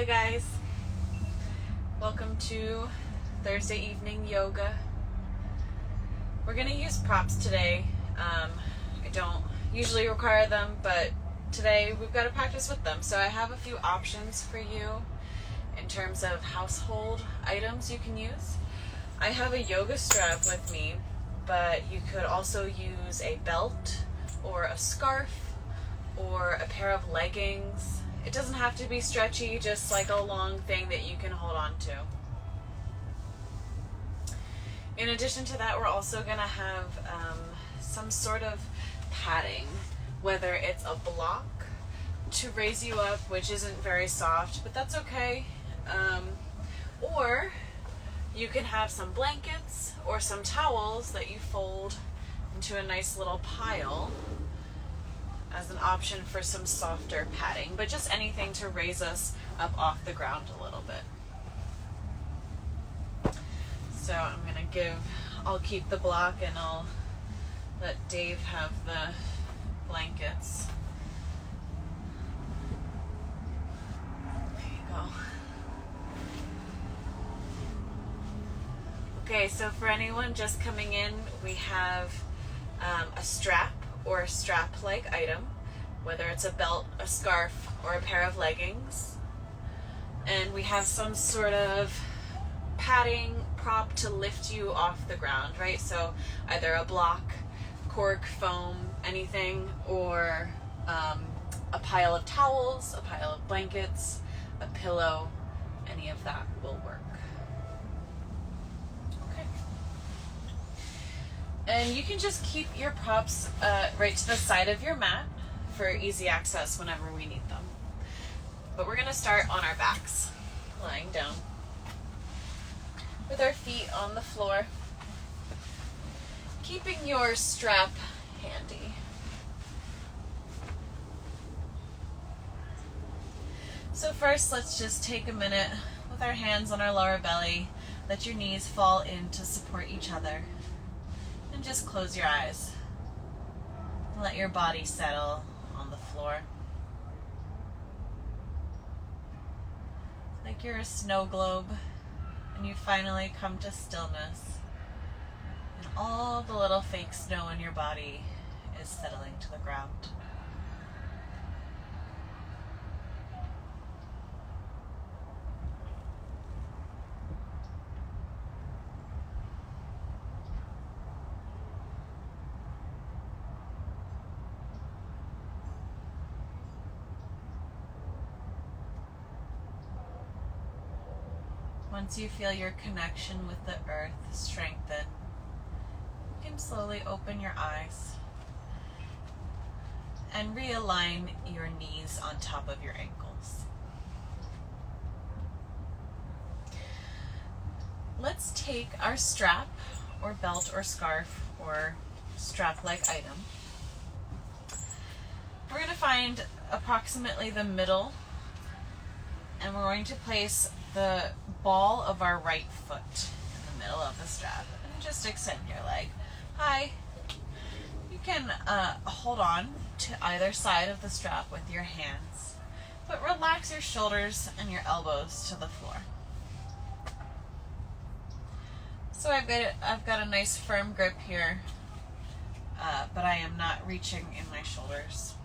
Hi guys, welcome to Thursday evening yoga. We're going to use props today. I don't usually require them, but today we've got to practice with them. So I have a few options for you in terms of household items you can use. I have a yoga strap with me, but you could also use a belt or a scarf or a pair of leggings. It doesn't have to be stretchy, just like a long thing that you can hold on to. In addition to that, we're also going to have some sort of padding, whether it's a block to raise you up, which isn't very soft, but that's okay. Or you can have some blankets or some towels that you fold into a nice little pile as an option for some softer padding, but just anything to raise us up off the ground a little bit. So I'll keep the block and I'll let Dave have the blankets. There you go. Okay, so for anyone just coming in, we have a strap or a strap-like item, whether it's a belt, a scarf, or a pair of leggings. And we have some sort of padding prop to lift you off the ground, right? So either a block, cork, foam, anything, or a pile of towels, a pile of blankets, a pillow, any of that will work. And you can just keep your props right to the side of your mat for easy access whenever we need them. But we're going to start on our backs, lying down with our feet on the floor, keeping your strap handy. So first, let's just take a minute with our hands on our lower belly. Let your knees fall in to support each other. And just close your eyes. Let your body settle on the floor. Like you're a snow globe and you finally come to stillness. And all the little fake snow in your body is settling to the ground. Once you feel your connection with the earth strengthen, you can slowly open your eyes and realign your knees on top of your ankles. Let's take our strap or belt or scarf or strap-like item. We're going to find approximately the middle, and we're going to place the ball of our right foot in the middle of the strap and just extend your leg high. You can hold on to either side of the strap with your hands, but relax your shoulders and your elbows to the floor. So I've got a nice firm grip here, but I am not reaching in my shoulders.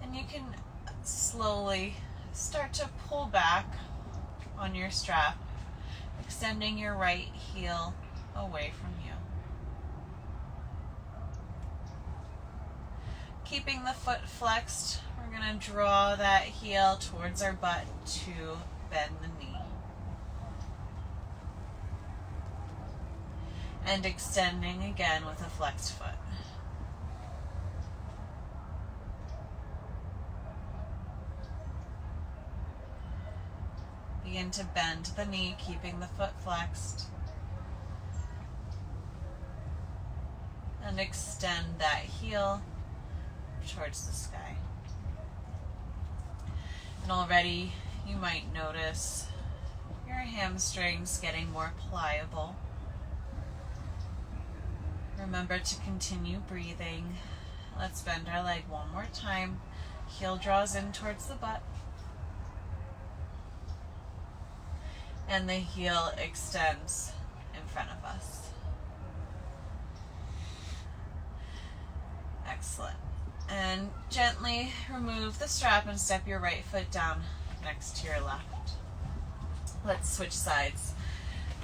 And you can slowly start to pull back on your strap, extending your right heel away from you. Keeping the foot flexed, we're going to draw that heel towards our butt to bend the knee. And extending again with a flexed foot. Begin to bend the knee, keeping the foot flexed. And extend that heel towards the sky. And already you might notice your hamstrings getting more pliable. Remember to continue breathing. Let's bend our leg one more time Heel draws in towards the butt. And the heel extends in front of us. Excellent. And gently remove the strap and step your right foot down next to your left. Let's switch sides.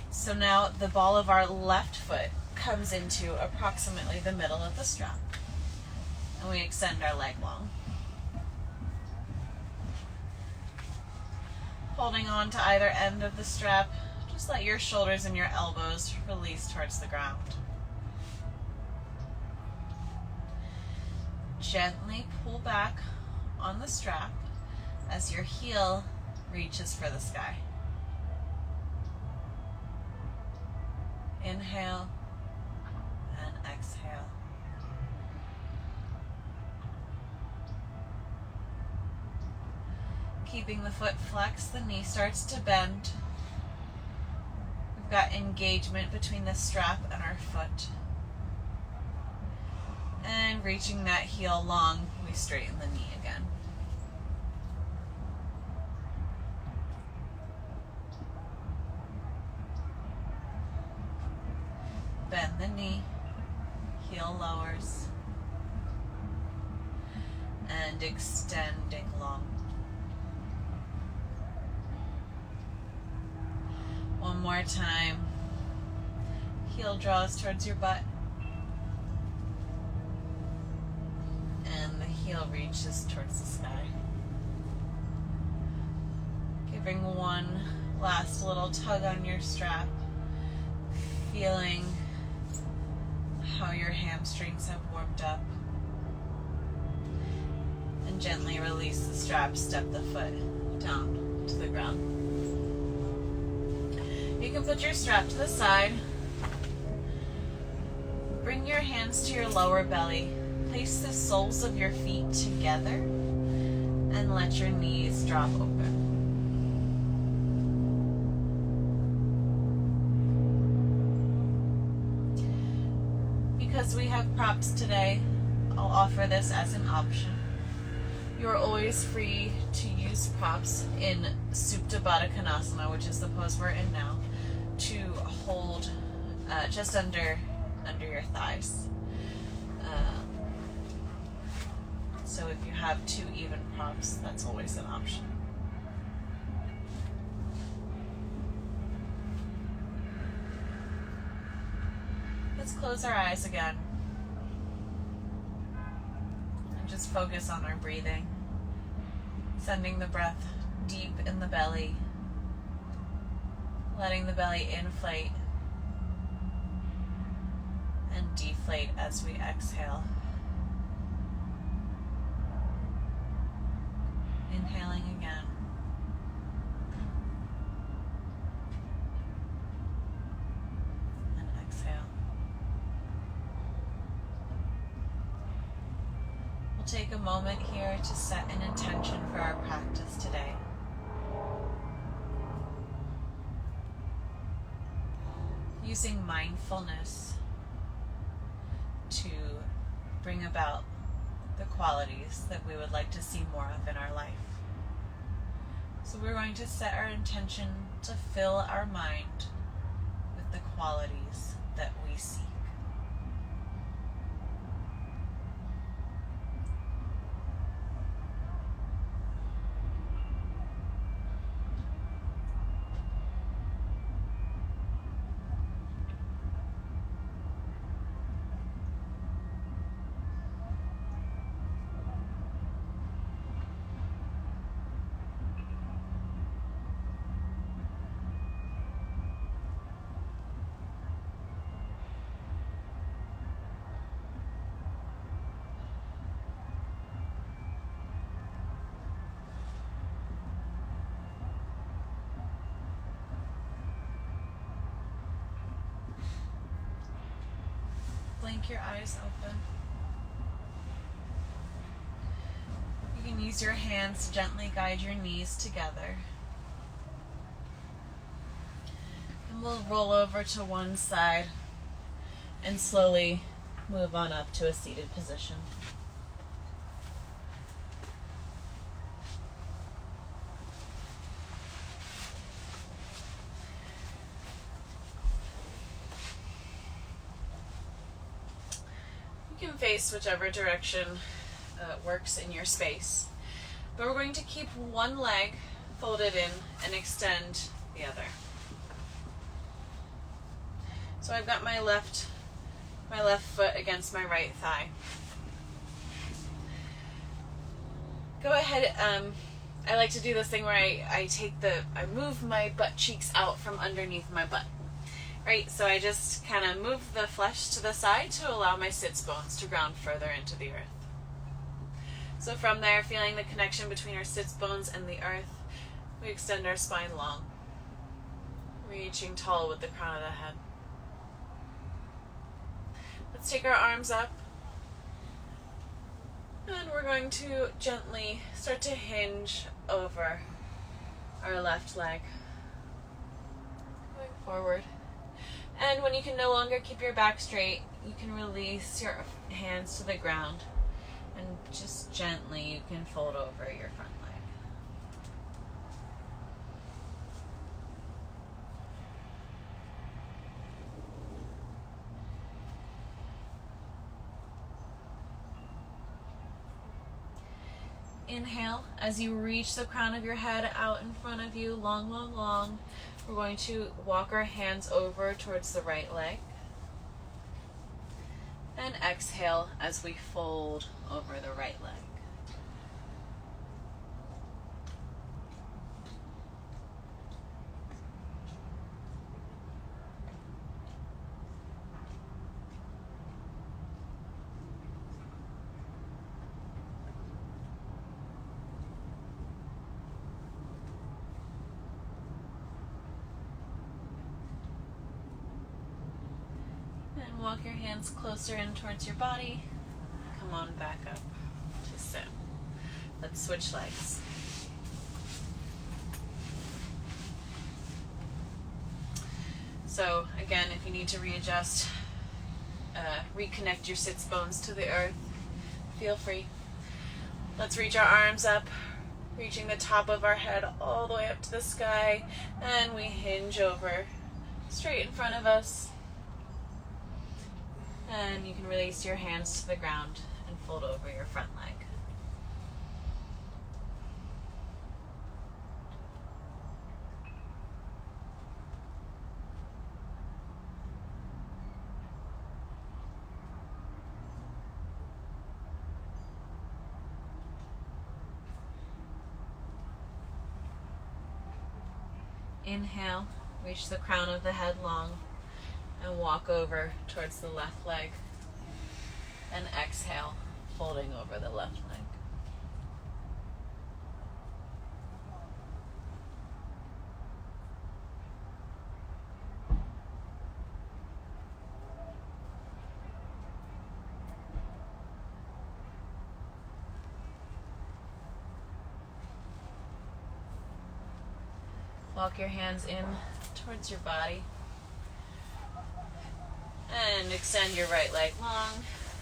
So now the ball of our left foot comes into approximately the middle of the strap. And we extend our leg long. Holding on to either end of the strap, just let your shoulders and your elbows release towards the ground. Gently pull back on the strap as your heel reaches for the sky. Inhale and exhale. Keeping the foot flexed, the knee starts to bend. We've got engagement between the strap and our foot. And reaching that heel long, we straighten the knee again. Bend the knee, heel lowers, and extending long. One more time. Heel draws towards your butt. And the heel reaches towards the sky. Giving one last little tug on your strap. Feeling how your hamstrings have warmed up. And gently release the strap, step the foot down to the ground. You can put your strap to the side. Bring your hands to your lower belly. Place the soles of your feet together and let your knees drop open. Because we have props today, I'll offer this as an option. You're always free to use props in Supta Baddha Konasana, which is the pose we're in now, to hold just under your thighs. So if you have two even props, that's always an option. Let's close our eyes again and just focus on our breathing, sending the breath deep in the belly, letting the belly inflate and deflate as we exhale. Inhaling again. And exhale. We'll take a moment here to set an intention for our practice today. Using mindfulness to bring about the qualities that we would like to see more of in our life. So we're going to set our intention to fill our mind with the qualities that we seek. Blink your eyes open. You can use your hands to gently guide your knees together. And we'll roll over to one side and slowly move on up to a seated position. can face whichever direction works in your space. But we're going to keep one leg folded in and extend the other. So I've got my left foot against my right thigh. Go ahead, I like to do this thing where I move my butt cheeks out from underneath my butt. Right, so I just kind of move the flesh to the side to allow my sits bones to ground further into the earth. So from there, feeling the connection between our sits bones and the earth, we extend our spine long, reaching tall with the crown of the head. Let's take our arms up, and we're going to gently start to hinge over our left leg, going forward. And when you can no longer keep your back straight, you can release your hands to the ground, and just gently you can fold over your front leg. Inhale as you reach the crown of your head out in front of you, long, long, long. We're going to walk our hands over towards the right leg. And exhale as we fold over the right leg. Walk your hands closer in towards your body. Come on back up to sit. Let's switch legs. So again, if you need to readjust, reconnect your sits bones to the earth, feel free. Let's reach our arms up, reaching the top of our head all the way up to the sky, and we hinge over straight in front of us. And you can release your hands to the ground and fold over your front leg. Inhale, reach the crown of the head long, and walk over towards the left leg. And exhale, folding over the left leg. Walk your hands in towards your body. And extend your right leg long.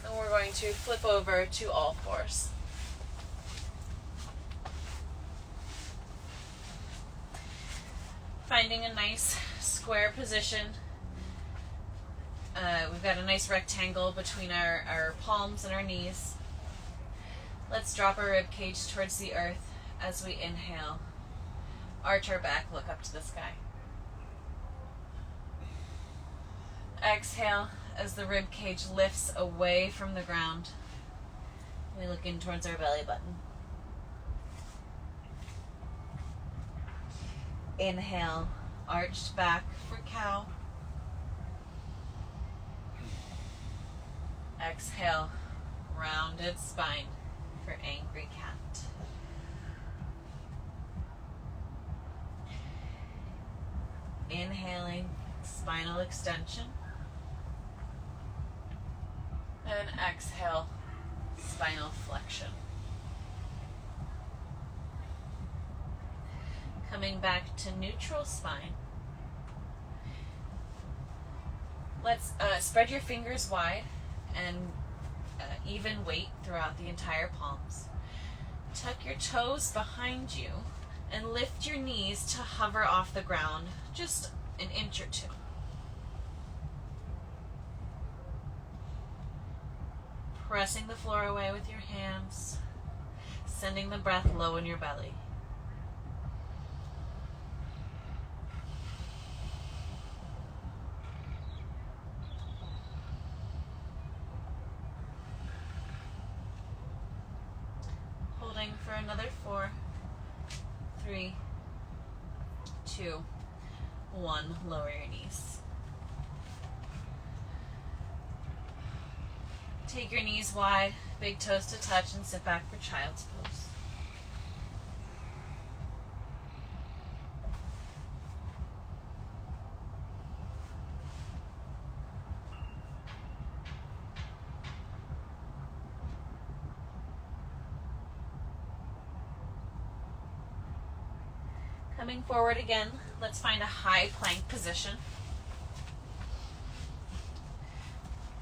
And we're going to flip over to all fours. Finding a nice square position. We've got a nice rectangle between our palms and our knees. Let's drop our rib cage towards the earth as we inhale. Arch our back, look up to the sky. Exhale as the rib cage lifts away from the ground. We look in towards our belly button. Inhale, arched back for cow. Exhale, rounded spine for angry cat. Inhaling, spinal extension. And exhale, spinal flexion. Coming back to neutral spine. Let's spread your fingers wide and even weight throughout the entire palms. Tuck your toes behind you and lift your knees to hover off the ground just an inch or two. Pressing the floor away with your hands, sending the breath low in your belly. Holding for another 4, 3, 2, 1. Lower your knees. Take your knees wide, big toes to touch, and sit back for child's pose. Coming forward again, let's find a high plank position.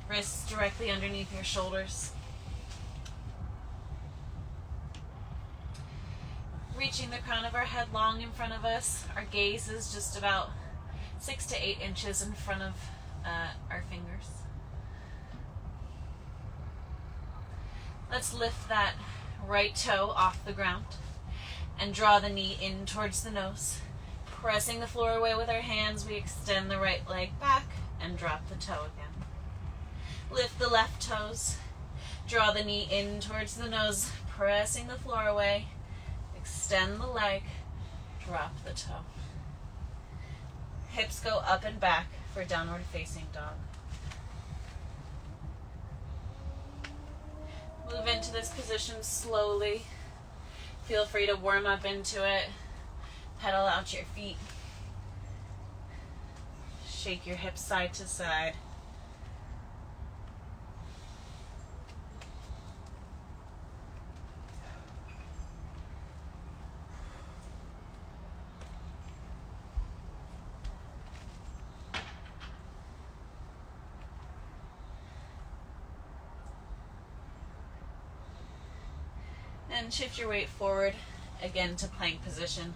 Wrists directly underneath your shoulders. Reaching the crown of our head long in front of us. Our gaze is just about 6 to 8 inches in front of our fingers. Let's lift that right toe off the ground and draw the knee in towards the nose. Pressing the floor away with our hands, we extend the right leg back and drop the toe again. Lift the left toes, draw the knee in towards the nose, pressing the floor away, extend the leg, drop the toe. Hips go up and back for downward facing dog. Move into this position slowly. Feel free to warm up into it. Pedal out your feet. Shake your hips side to side. And shift your weight forward again to plank position.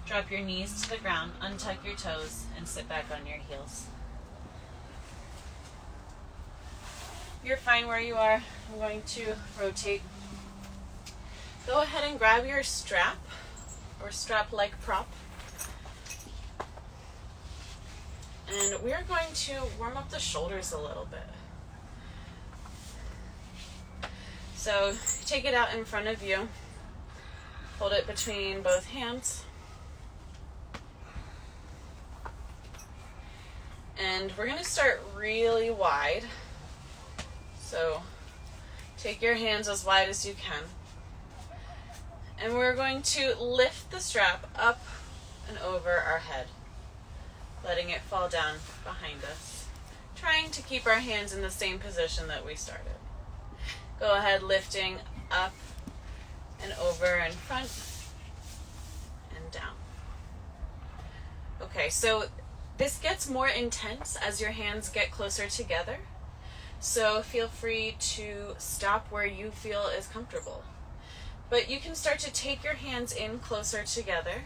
Drop your knees to the ground, untuck your toes, and sit back on your heels. You're fine where you are. I'm going to rotate. Go ahead and grab your strap or strap-like prop. And we're going to warm up the shoulders a little bit. So take it out in front of you. Hold it between both hands. And we're going to start really wide. So take your hands as wide as you can. And we're going to lift the strap up and over our head, letting it fall down behind us, trying to keep our hands in the same position that we started. Go ahead, lifting up and over in front and down. Okay, so this gets more intense as your hands get closer together. So feel free to stop where you feel is comfortable. But you can start to take your hands in closer together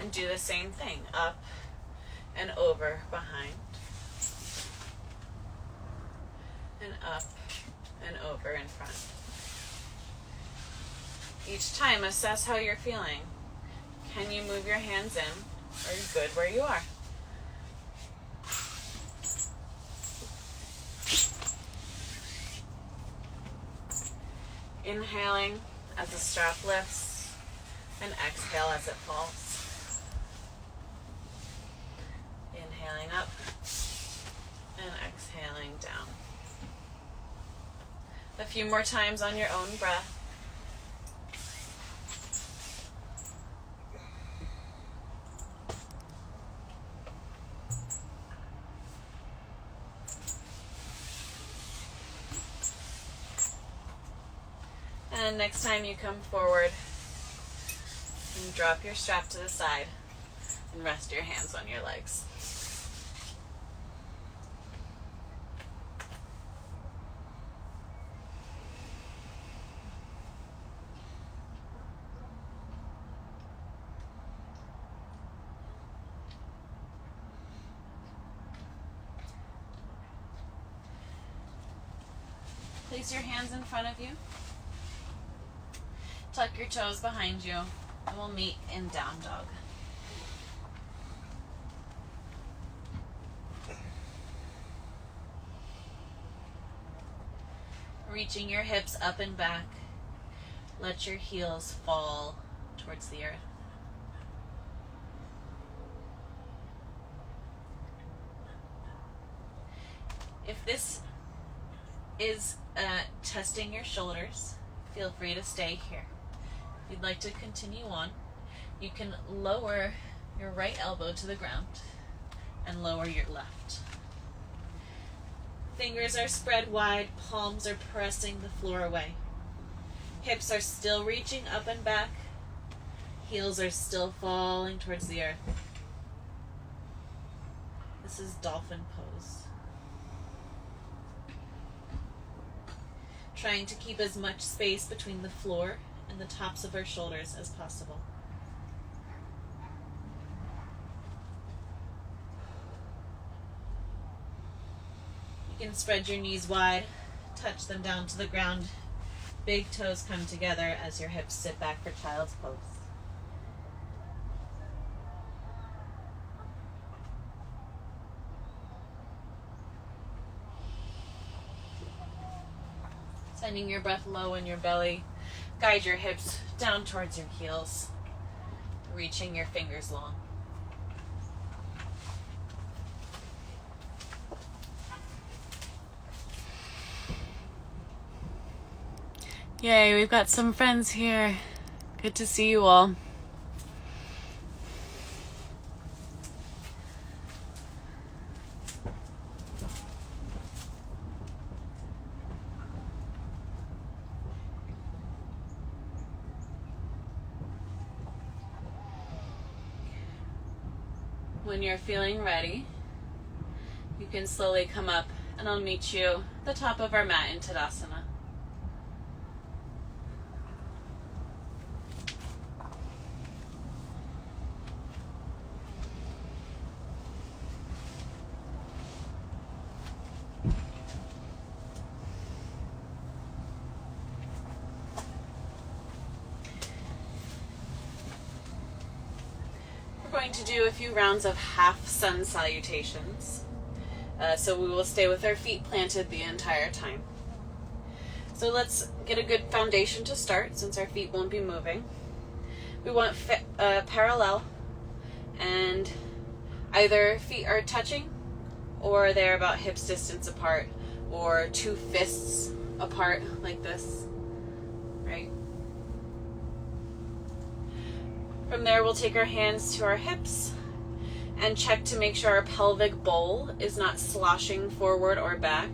and do the same thing, up and over behind, and up and over in front. Each time, assess how you're feeling. Can you move your hands in? Are you good where you are? Inhaling as the strap lifts, and exhale as it falls. Inhaling up and exhaling down. A few more times on your own breath. And next time you come forward, and drop your strap to the side and rest your hands on your legs. Place your hands in front of you. Tuck your toes behind you, and we'll meet in down dog. Reaching your hips up and back, let your heels fall towards the earth. If this is testing your shoulders, feel free to stay here. If you'd like to continue on, you can lower your right elbow to the ground and lower your left. Fingers are spread wide, palms are pressing the floor away. Hips are still reaching up and back. Heels are still falling towards the earth. This is dolphin pose. Trying to keep as much space between the floor and the tops of our shoulders as possible. You can spread your knees wide, touch them down to the ground. Big toes come together as your hips sit back for child's pose. Sending your breath low in your belly. Guide your hips down towards your heels, reaching your fingers long. Yay, we've got some friends here. Good to see you all. When you're feeling ready, you can slowly come up and I'll meet you at the top of our mat in Tadasana. We're going to do a few rounds of half sun salutations. So we will stay with our feet planted the entire time. So let's get a good foundation to start since our feet won't be moving. We want parallel, and either feet are touching or they're about hips distance apart, or two fists apart like this, right? From there, we'll take our hands to our hips and check to make sure our pelvic bowl is not sloshing forward or back.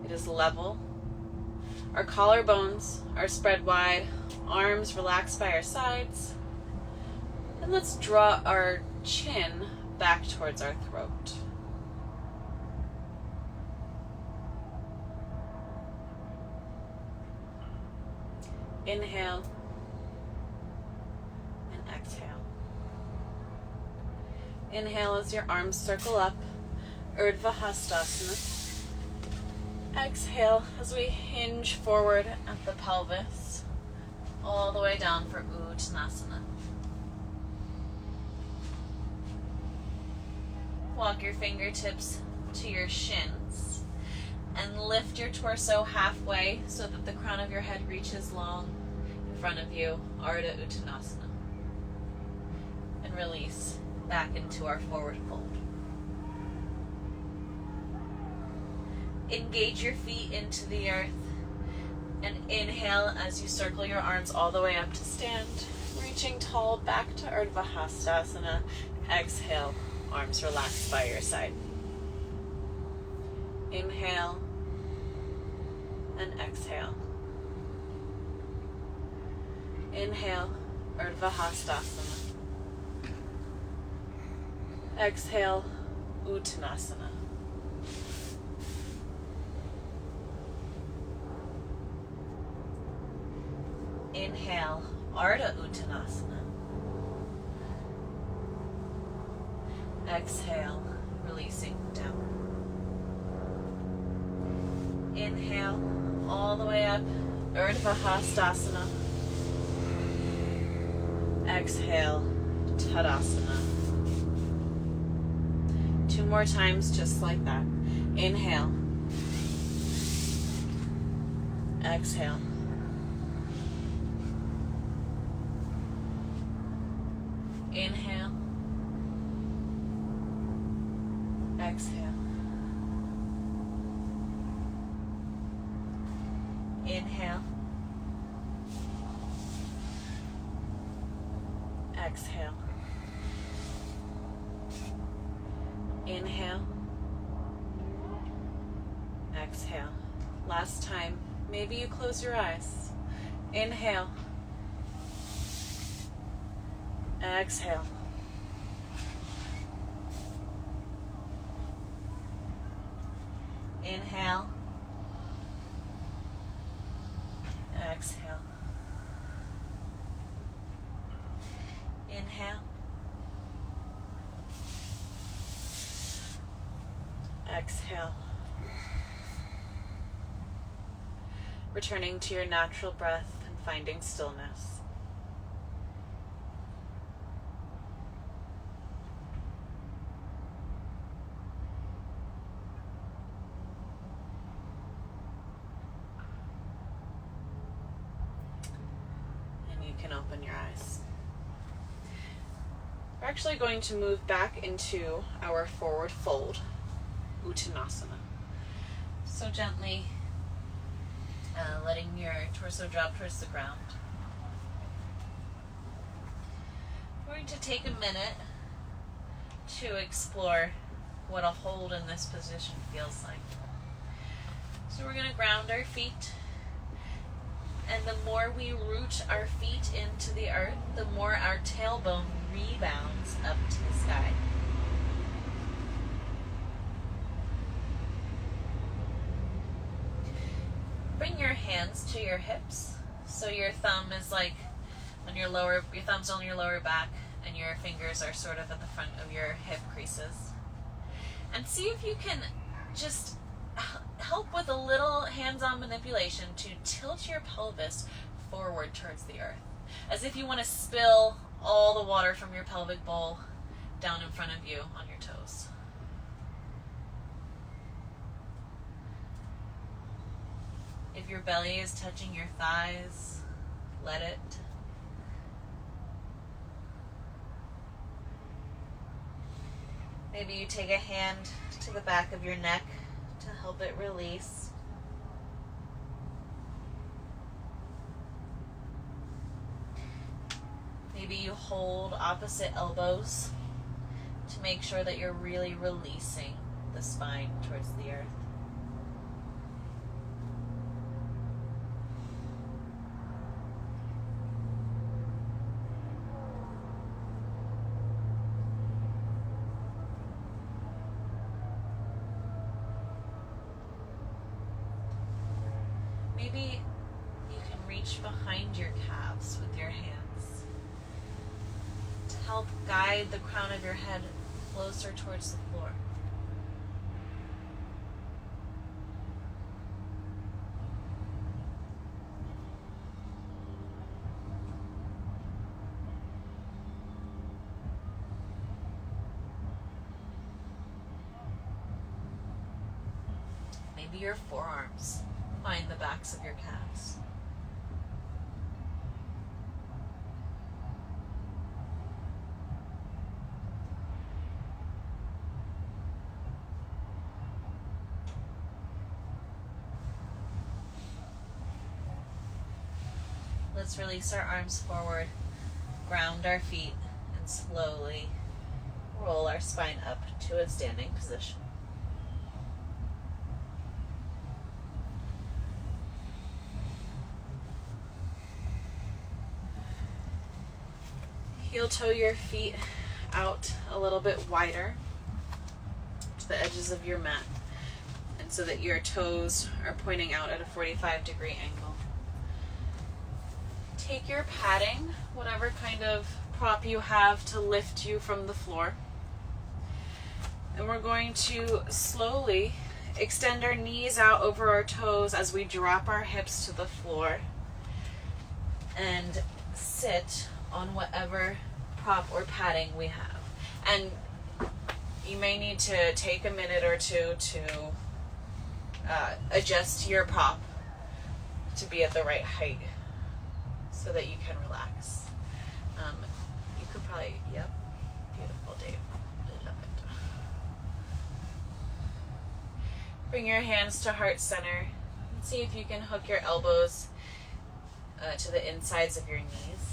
It is level. Our collarbones are spread wide, arms relaxed by our sides. And let's draw our chin back towards our throat. Inhale and exhale. Inhale as your arms circle up, Urdhva Hastasana. Exhale as we hinge forward at the pelvis, all the way down for Uttanasana. Walk your fingertips to your shins and lift your torso halfway so that the crown of your head reaches long in front of you, Ardha Uttanasana. And release back into our forward fold. Engage your feet into the earth and inhale as you circle your arms all the way up to stand, reaching tall back to Urdhva Hastasana. Exhale, arms relaxed by your side. Inhale and exhale. Inhale, Urdhva Hastasana. Exhale, Uttanasana. Inhale, Ardha Uttanasana. Exhale, releasing down. Inhale, all the way up, Urdhva Hastasana. Exhale, Tadasana. 2 more times just like that. Inhale. Exhale. Inhale. Exhale. Inhale. Exhale. Inhale. Exhale. Last time. Maybe you close your eyes. Inhale. Exhale. Inhale. Exhale. Inhale. Exhale. Returning to your natural breath and finding stillness. And you can open your eyes. We're actually going to move back into our forward fold, Uttanasana. So gently letting your torso drop towards the ground. We're going to take a minute to explore what a hold in this position feels like. So we're going to ground our feet, and the more we root our feet into the earth, the more our tailbone rebounds up to the sky. Bring your hands to your hips, so your thumb is like on your thumb's on your lower back, and your fingers are sort of at the front of your hip creases. And see if you can just help with a little hands-on manipulation to tilt your pelvis forward towards the earth, as if you want to spill all the water from your pelvic bowl down in front of you on your toes. If your belly is touching your thighs, let it. Maybe you take a hand to the back of your neck to help it release. Maybe you hold opposite elbows to make sure that you're really releasing the spine towards the earth. Maybe you can reach behind your calves with your hands to help guide the crown of your head closer towards the floor. Maybe your forearms find the backs of your calves. Let's release our arms forward, ground our feet, and slowly roll our spine up to a standing position. Heel toe your feet out a little bit wider to the edges of your mat, and so that your toes are pointing out at a 45-degree angle. Take your padding, whatever kind of prop you have to lift you from the floor, and we're going to slowly extend our knees out over our toes as we drop our hips to the floor and sit on whatever prop or padding we have. And you may need to take a minute or two to adjust your prop to be at the right height so that you can relax. You could probably, yep, beautiful, Dave. I love it. Bring your hands to heart center and see if you can hook your elbows to the insides of your knees.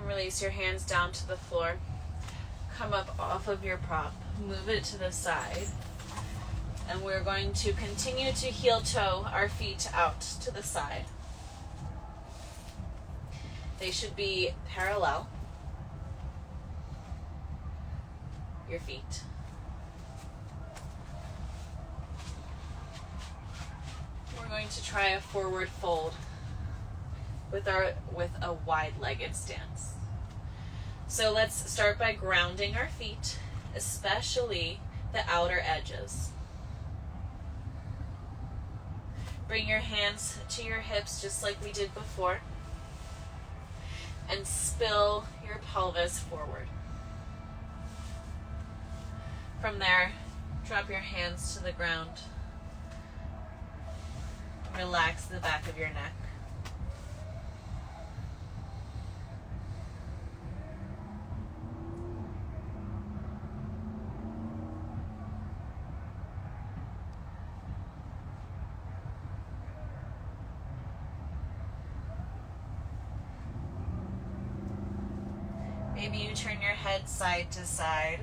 Release your hands down to the floor. Come up off of your prop. Move it to the side. And we're going to continue to heel toe our feet out to the side. They should be parallel. Your feet. We're going to try a forward fold with a wide-legged stance. So let's start by grounding our feet, especially the outer edges. Bring your hands to your hips just like we did before, and spill your pelvis forward. From there, drop your hands to the ground. Relax the back of your neck. Maybe you turn your head side to side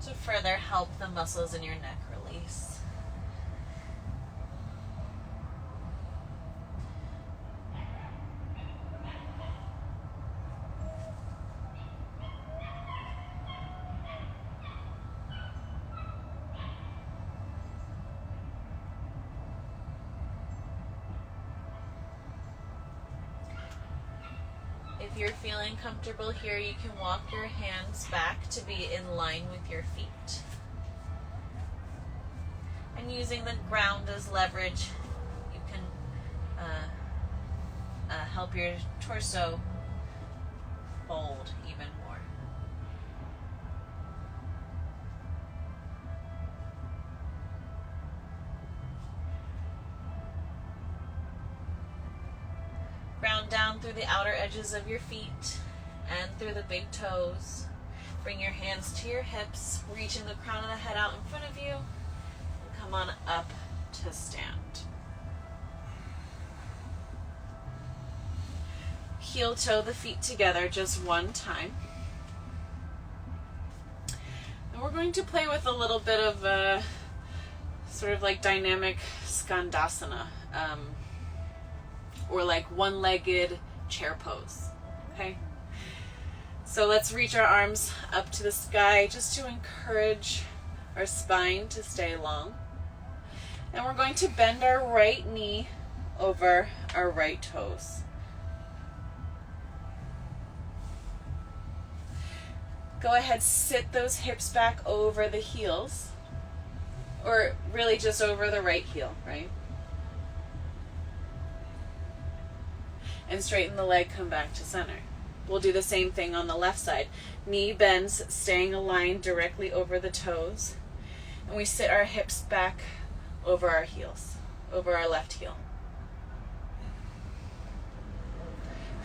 to further help the muscles in your neck release. If you're feeling comfortable here, you can walk your hands back to be in line with your feet. And using the ground as leverage, you can help your torso fold even more. Ground down through the outer edges of your feet and through the big toes. Bring your hands to your hips, reaching the crown of the head out in front of you, and come on up to stand. Heel toe the feet together just one time. And we're going to play with a little bit of a sort of like dynamic skandasana. Or like one-legged chair pose, okay? So let's reach our arms up to the sky just to encourage our spine to stay long. And we're going to bend our right knee over our right toes. Go ahead, sit those hips back over the heels, or really just over the right heel, right? And straighten the leg, come back to center. We'll do the same thing on the left side. Knee bends, staying aligned directly over the toes. And we sit our hips back over our heels, over our left heel.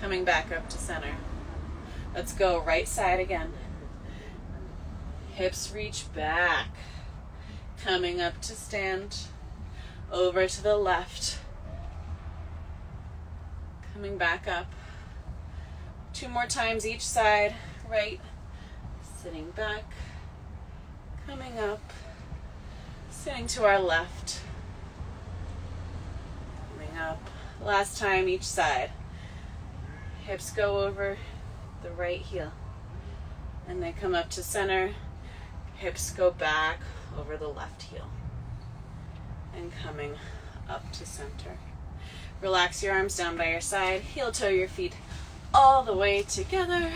Coming back up to center. Let's go right side again. Hips reach back. Coming up to stand. Over to the left. Coming back up. 2 more times each side. Right. Sitting back. Coming up, sitting to our left. Coming up, last time each side. Hips go over the right heel. And they come up to center. Hips go back over the left heel. And coming up to center. Relax your arms down by your side. Heel toe your feet all the way together.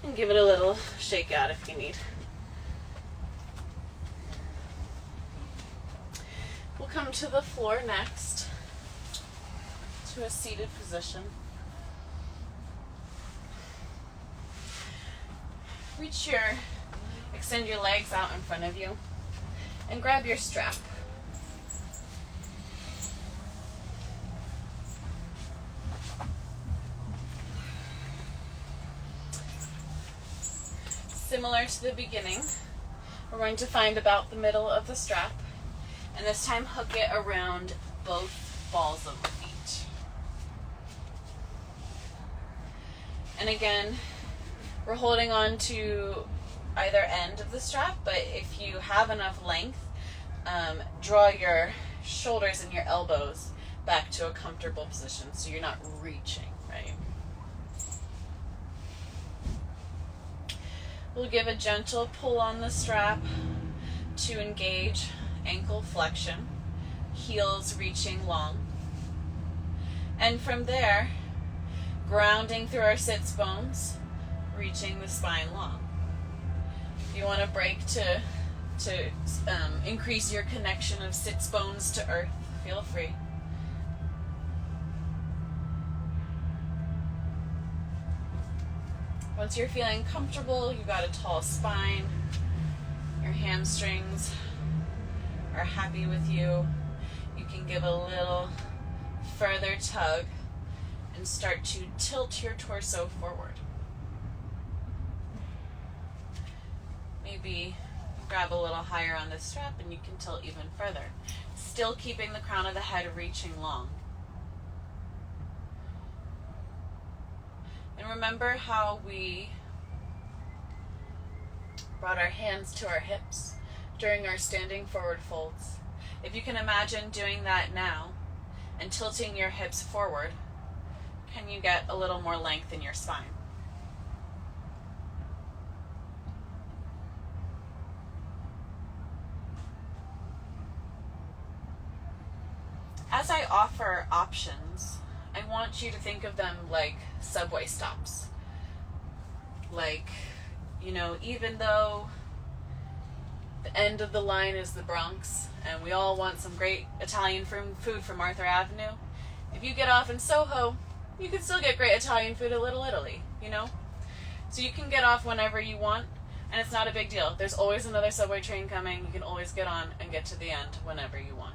And give it a little shake out if you need. We'll come to the floor next, to a seated position. Extend your legs out in front of you and grab your strap. Similar to the beginning, we're going to find about the middle of the strap, and this time hook it around both balls of the feet. And again, we're holding on to either end of the strap, but if you have enough length, draw your shoulders and your elbows back to a comfortable position so you're not reaching, right? We'll give a gentle pull on the strap to engage ankle flexion, heels reaching long. And from there, grounding through our sits bones, reaching the spine long. If you want to break to increase your connection of sits bones to earth, feel free. Once you're feeling comfortable, you've got a tall spine, your hamstrings are happy with you, you can give a little further tug and start to tilt your torso forward. Maybe grab a little higher on the strap and you can tilt even further, still keeping the crown of the head reaching long. And remember how we brought our hands to our hips during our standing forward folds. If you can imagine doing that now and tilting your hips forward, can you get a little more length in your spine? As I offer options, I want you to think of them like subway stops. Like, even though the end of the line is the Bronx and we all want some great Italian food from Arthur Avenue, if you get off in Soho, you can still get great Italian food at Little Italy, So you can get off whenever you want, and it's not a big deal. There's always another subway train coming. You can always get on and get to the end whenever you want,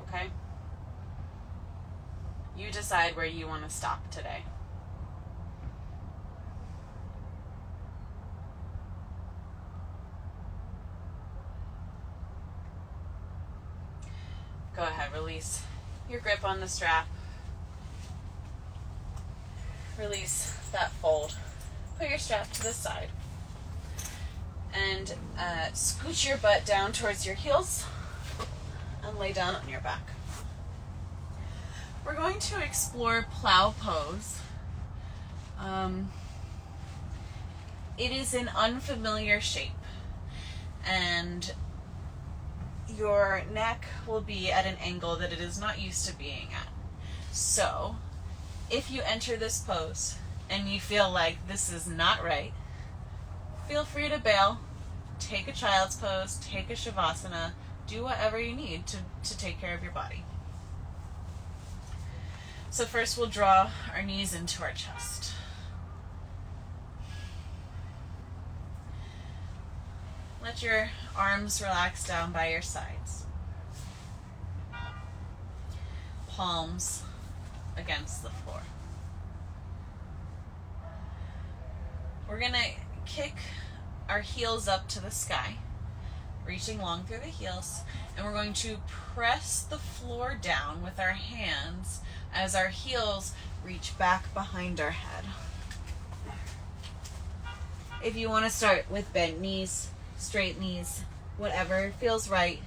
okay? You decide where you want to stop today. Go ahead, release your grip on the strap. Release that fold. Put your strap to the side. And scooch your butt down towards your heels and lay down on your back. We're going to explore plow pose. It is an unfamiliar shape, and your neck will be at an angle that it is not used to being at. So, if you enter this pose and you feel like this is not right, feel free to bail, take a child's pose, take a shavasana, do whatever you need to take care of your body. So first we'll draw our knees into our chest. Let your arms relax down by your sides. Palms against the floor. We're going to kick our heels up to the sky, reaching long through the heels, and we're going to press the floor down with our hands as our heels reach back behind our head. If you want to start with bent knees, straight knees, whatever feels right.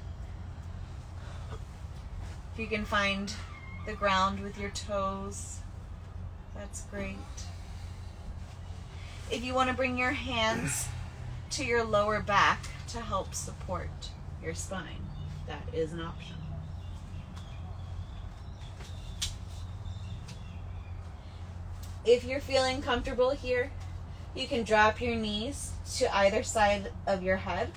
If you can find the ground with your toes, that's great. If you want to bring your hands to your lower back to help support your spine, that is an option. If you're feeling comfortable here, you can drop your knees to either side of your head.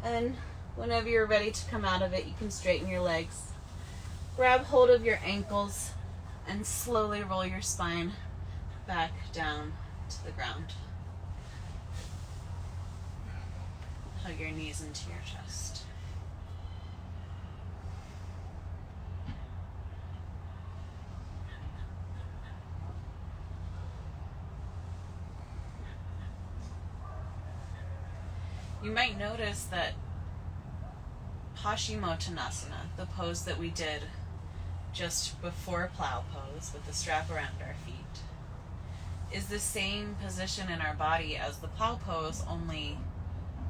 And whenever you're ready to come out of it, you can straighten your legs. Grab hold of your ankles and slowly roll your spine back down to the ground. Hug your knees into your chest. You might notice that Paschimottanasana, the pose that we did just before plow pose with the strap around our feet, is the same position in our body as the plow pose, only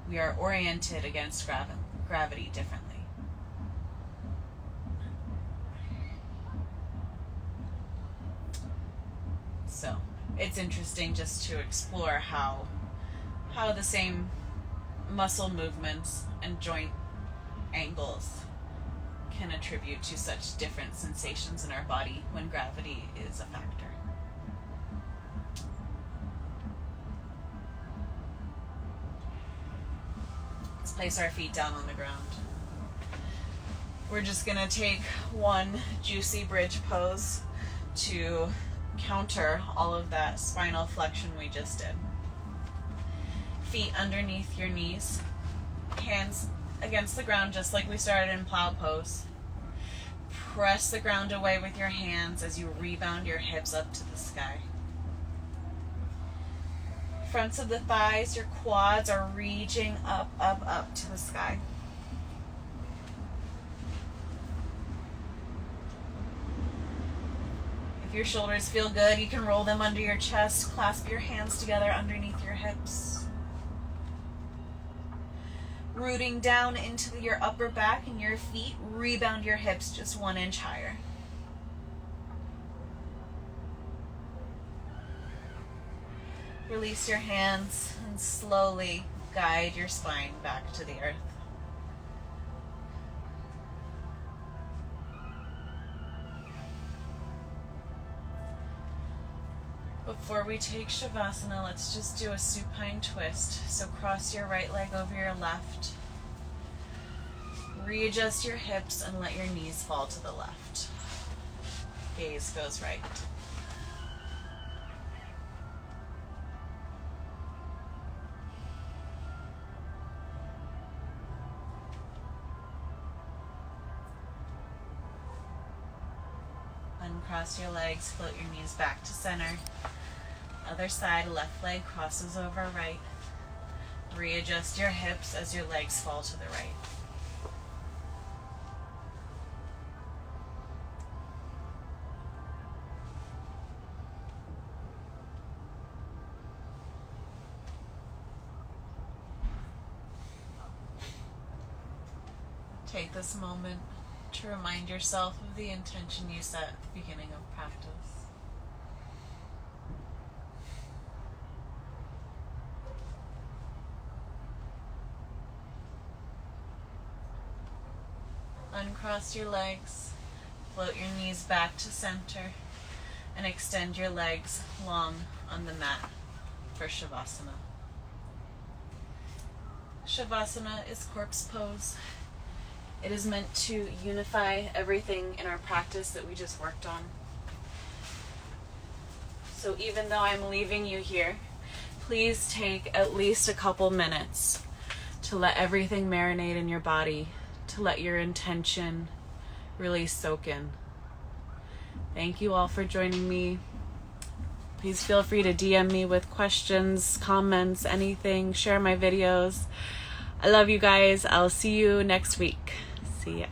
we are oriented against gravity differently. So it's interesting just to explore how the same muscle movements and joint angles can attribute to such different sensations in our body when gravity is a factor. Let's place our feet down on the ground. We're just going to take one juicy bridge pose to counter all of that spinal flexion we just did. Feet underneath your knees, hands against the ground just like we started in plow pose. Press the ground away with your hands as you rebound your hips up to the sky. Fronts of the thighs, your quads are reaching up, up, up to the sky. If your shoulders feel good, you can roll them under your chest, clasp your hands together underneath your hips. Rooting down into your upper back and your feet, rebound your hips just 1 inch higher. Release your hands and slowly guide your spine back to the earth. Before we take Shavasana, let's just do a supine twist. So cross your right leg over your left. Readjust your hips and let your knees fall to the left. Gaze goes right. Uncross your legs, float your knees back to center. Other side, left leg crosses over right. Readjust your hips as your legs fall to the right. Take this moment to remind yourself of the intention you set at the beginning of practice. Uncross your legs, float your knees back to center, and extend your legs long on the mat for Shavasana. Shavasana is corpse pose. It is meant to unify everything in our practice that we just worked on. So even though I'm leaving you here, please take at least a couple minutes to let everything marinate in your body, to let your intention really soak in. Thank you all for joining me. Please feel free to DM me with questions, comments, anything. Share my videos. I love you guys. I'll see you next week. See ya.